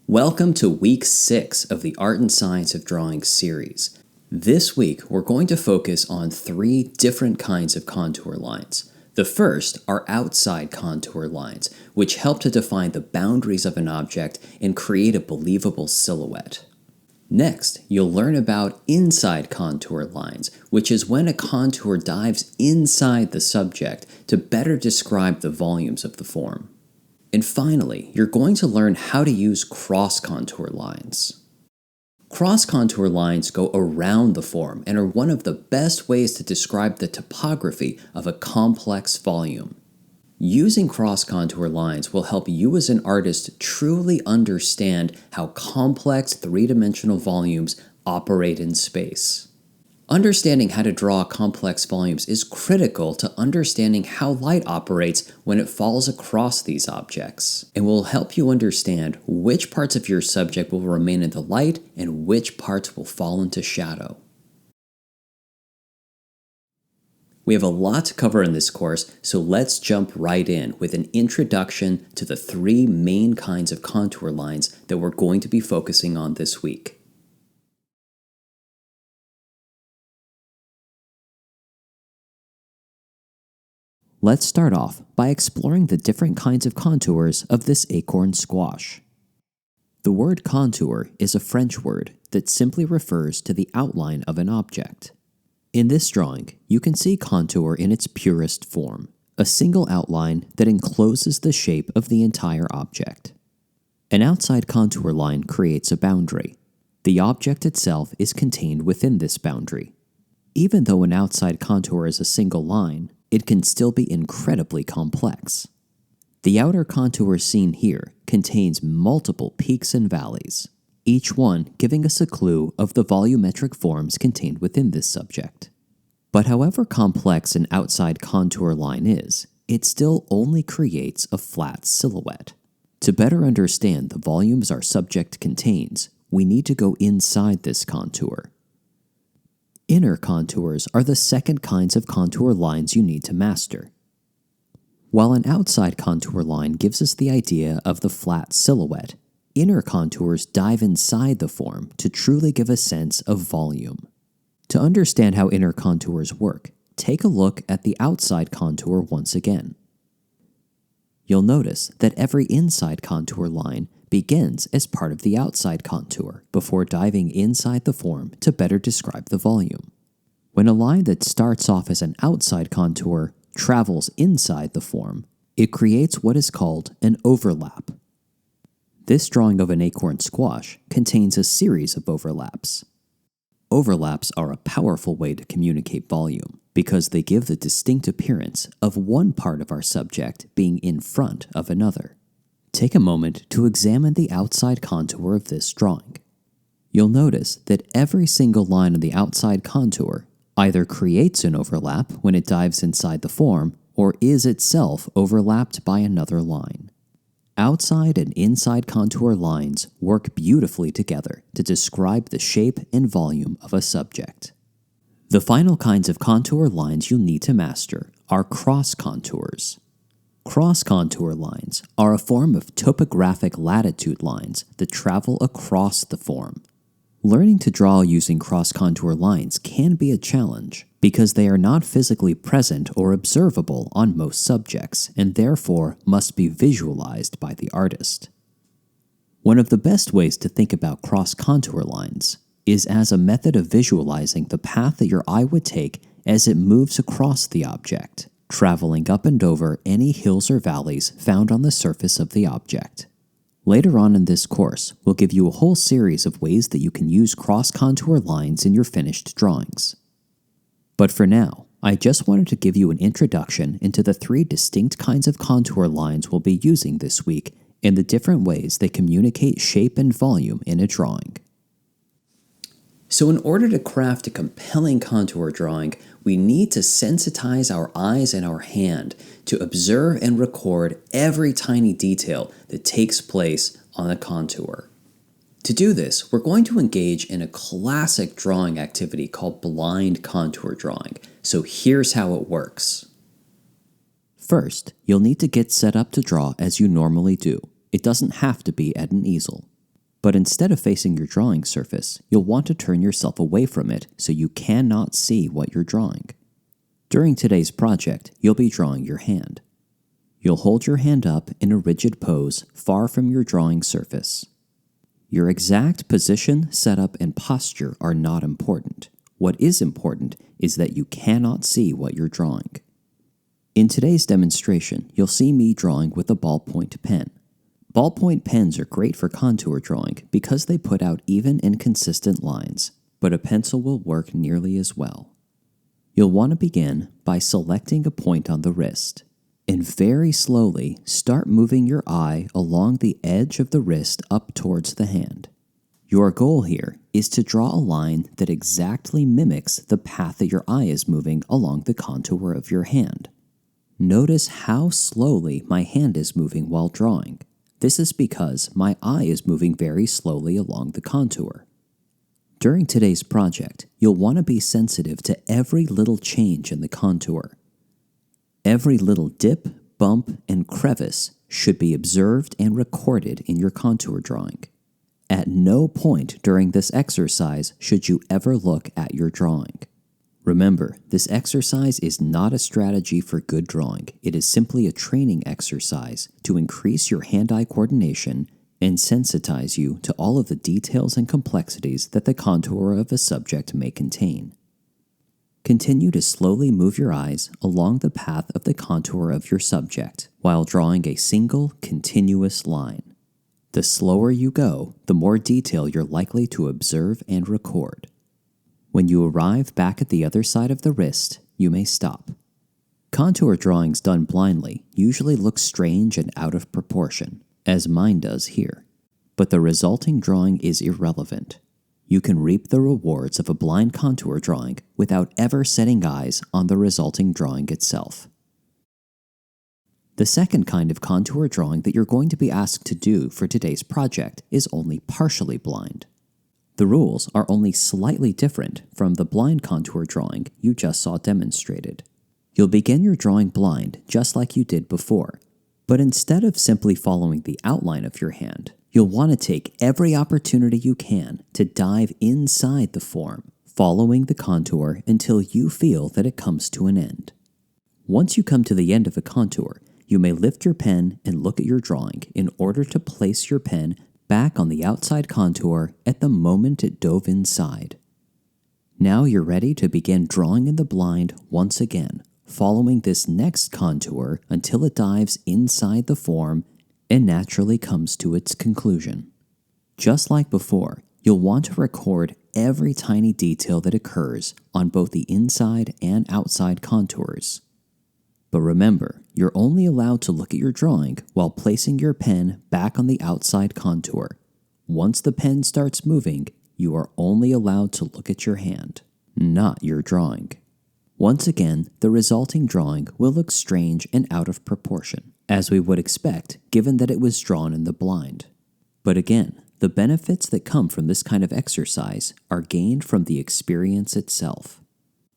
Welcome to week 6 of the Art and Science of Drawing series. This week, we're going to focus on 3 different kinds of contour lines. The first are outside contour lines, which help to define the boundaries of an object and create a believable silhouette. Next, you'll learn about inside contour lines, which is when a contour dives inside the subject to better describe the volumes of the form. And finally, you're going to learn how to use cross-contour lines. Cross-contour lines go around the form and are one of the best ways to describe the topography of a complex volume. Using cross-contour lines will help you as an artist truly understand how complex three-dimensional volumes operate in space. Understanding how to draw complex volumes is critical to understanding how light operates when it falls across these objects, and will help you understand which parts of your subject will remain in the light and which parts will fall into shadow. We have a lot to cover in this course, so let's jump right in with an introduction to the 3 main kinds of contour lines that we're going to be focusing on this week. Let's start off by exploring the different kinds of contours of this acorn squash. The word contour is a French word that simply refers to the outline of an object. In this drawing, you can see contour in its purest form, a single outline that encloses the shape of the entire object. An outside contour line creates a boundary. The object itself is contained within this boundary. Even though an outside contour is a single line, it can still be incredibly complex. The outer contour seen here contains multiple peaks and valleys, each one giving us a clue of the volumetric forms contained within this subject. But however complex an outside contour line is, it still only creates a flat silhouette. To better understand the volumes our subject contains, we need to go inside this contour. Inner contours are the second kinds of contour lines you need to master. While an outside contour line gives us the idea of the flat silhouette, inner contours dive inside the form to truly give a sense of volume. To understand how inner contours work, take a look at the outside contour once again. You'll notice that every inside contour line begins as part of the outside contour before diving inside the form to better describe the volume. When a line that starts off as an outside contour travels inside the form, it creates what is called an overlap. This drawing of an acorn squash contains a series of overlaps. Overlaps are a powerful way to communicate volume because they give the distinct appearance of one part of our subject being in front of another. Take a moment to examine the outside contour of this drawing. You'll notice that every single line of the outside contour either creates an overlap when it dives inside the form or is itself overlapped by another line. Outside and inside contour lines work beautifully together to describe the shape and volume of a subject. The final kinds of contour lines you'll need to master are cross contours. Cross-contour lines are a form of topographic latitude lines that travel across the form. Learning to draw using cross-contour lines can be a challenge because they are not physically present or observable on most subjects and therefore must be visualized by the artist. One of the best ways to think about cross-contour lines is as a method of visualizing the path that your eye would take as it moves across the object, traveling up and over any hills or valleys found on the surface of the object. Later on in this course, we'll give you a whole series of ways that you can use cross-contour lines in your finished drawings. But for now, I just wanted to give you an introduction into the 3 distinct kinds of contour lines we'll be using this week and the different ways they communicate shape and volume in a drawing. So in order to craft a compelling contour drawing, we need to sensitize our eyes and our hand to observe and record every tiny detail that takes place on the contour. To do this, we're going to engage in a classic drawing activity called blind contour drawing. So here's how it works. First, you'll need to get set up to draw as you normally do. It doesn't have to be at an easel. But instead of facing your drawing surface, you'll want to turn yourself away from it so you cannot see what you're drawing. During today's project, you'll be drawing your hand. You'll hold your hand up in a rigid pose far from your drawing surface. Your exact position, setup, and posture are not important. What is important is that you cannot see what you're drawing. In today's demonstration, you'll see me drawing with a ballpoint pen. Ballpoint pens are great for contour drawing because they put out even and consistent lines, but a pencil will work nearly as well. You'll want to begin by selecting a point on the wrist, and very slowly start moving your eye along the edge of the wrist up towards the hand. Your goal here is to draw a line that exactly mimics the path that your eye is moving along the contour of your hand. Notice how slowly my hand is moving while drawing. This is because my eye is moving very slowly along the contour. During today's project, you'll want to be sensitive to every little change in the contour. Every little dip, bump, and crevice should be observed and recorded in your contour drawing. At no point during this exercise should you ever look at your drawing. Remember, this exercise is not a strategy for good drawing. It is simply a training exercise to increase your hand-eye coordination and sensitize you to all of the details and complexities that the contour of a subject may contain. Continue to slowly move your eyes along the path of the contour of your subject while drawing a single, continuous line. The slower you go, the more detail you're likely to observe and record. When you arrive back at the other side of the wrist, you may stop. Contour drawings done blindly usually look strange and out of proportion, as mine does here. But the resulting drawing is irrelevant. You can reap the rewards of a blind contour drawing without ever setting eyes on the resulting drawing itself. The second kind of contour drawing that you're going to be asked to do for today's project is only partially blind. The rules are only slightly different from the blind contour drawing you just saw demonstrated. You'll begin your drawing blind just like you did before, but instead of simply following the outline of your hand, you'll want to take every opportunity you can to dive inside the form, following the contour until you feel that it comes to an end. Once you come to the end of a contour, you may lift your pen and look at your drawing in order to place your pen back on the outside contour at the moment it dove inside. Now you're ready to begin drawing in the blind once again, following this next contour until it dives inside the form and naturally comes to its conclusion. Just like before, you'll want to record every tiny detail that occurs on both the inside and outside contours. But remember, you're only allowed to look at your drawing while placing your pen back on the outside contour. Once the pen starts moving, you are only allowed to look at your hand, not your drawing. Once again, the resulting drawing will look strange and out of proportion, as we would expect given that it was drawn in the blind. But again, the benefits that come from this kind of exercise are gained from the experience itself.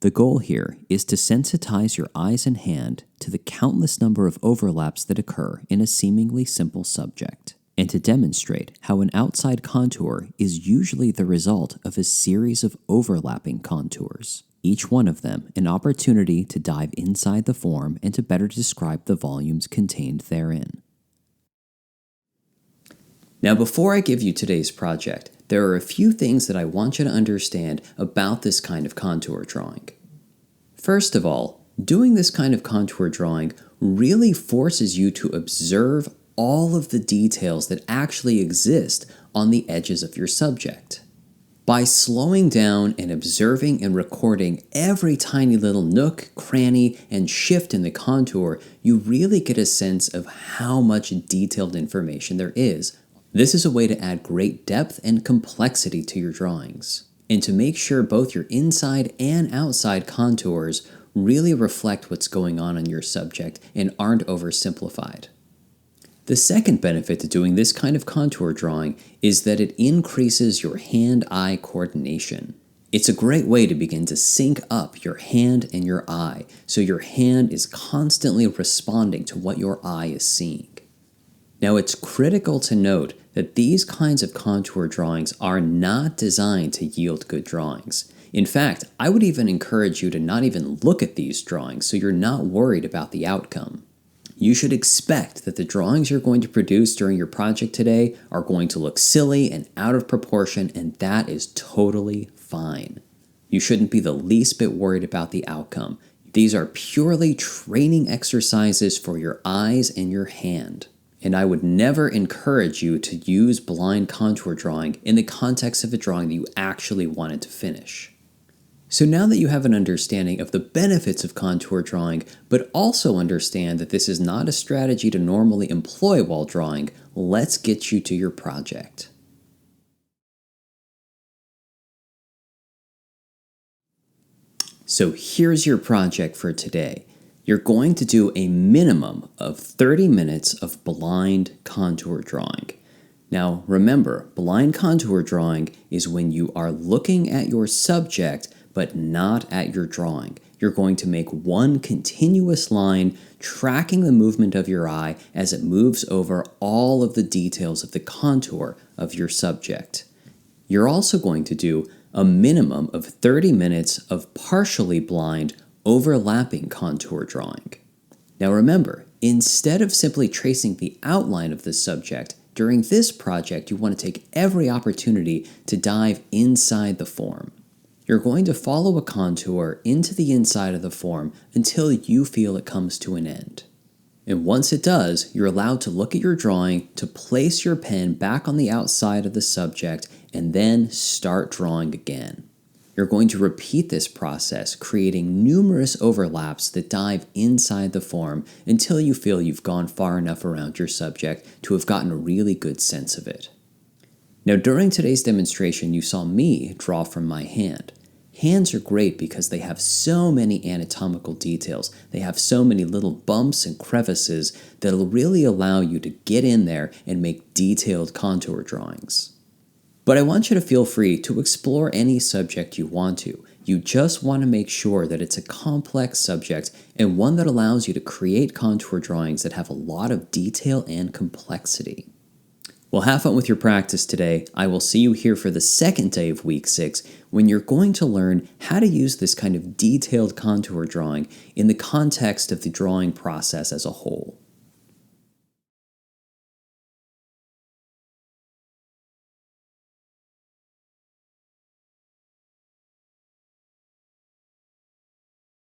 The goal here is to sensitize your eyes and hand to the countless number of overlaps that occur in a seemingly simple subject, and to demonstrate how an outside contour is usually the result of a series of overlapping contours, each one of them an opportunity to dive inside the form and to better describe the volumes contained therein. Now, before I give you today's project, there are a few things that I want you to understand about this kind of contour drawing. First of all, doing this kind of contour drawing really forces you to observe all of the details that actually exist on the edges of your subject. By slowing down and observing and recording every tiny little nook, cranny, and shift in the contour, you really get a sense of how much detailed information there is. This is a way to add great depth and complexity to your drawings, and to make sure both your inside and outside contours really reflect what's going on in your subject and aren't oversimplified. The second benefit to doing this kind of contour drawing is that it increases your hand-eye coordination. It's a great way to begin to sync up your hand and your eye, so your hand is constantly responding to what your eye is seeing. Now, it's critical to note that these kinds of contour drawings are not designed to yield good drawings. In fact, I would even encourage you to not even look at these drawings so you're not worried about the outcome. You should expect that the drawings you're going to produce during your project today are going to look silly and out of proportion, and that is totally fine. You shouldn't be the least bit worried about the outcome. These are purely training exercises for your eyes and your hand. And I would never encourage you to use blind contour drawing in the context of a drawing that you actually wanted to finish. So now that you have an understanding of the benefits of contour drawing, but also understand that this is not a strategy to normally employ while drawing, let's get you to your project. So here's your project for today. You're going to do a minimum of 30 minutes of blind contour drawing. Now remember, blind contour drawing is when you are looking at your subject but not at your drawing. You're going to make one continuous line tracking the movement of your eye as it moves over all of the details of the contour of your subject. You're also going to do a minimum of 30 minutes of partially blind, overlapping contour drawing. Now remember, instead of simply tracing the outline of the subject, during this project you want to take every opportunity to dive inside the form. You're going to follow a contour into the inside of the form until you feel it comes to an end. And once it does, you're allowed to look at your drawing, to place your pen back on the outside of the subject, and then start drawing again. You're going to repeat this process, creating numerous overlaps that dive inside the form until you feel you've gone far enough around your subject to have gotten a really good sense of it. Now, during today's demonstration, you saw me draw from my hand. Hands are great because they have so many anatomical details. They have so many little bumps and crevices that'll really allow you to get in there and make detailed contour drawings. But I want you to feel free to explore any subject you want to. You just want to make sure that it's a complex subject and one that allows you to create contour drawings that have a lot of detail and complexity. Well, have fun with your practice today. I will see you here for the second day of week 6 when you're going to learn how to use this kind of detailed contour drawing in the context of the drawing process as a whole.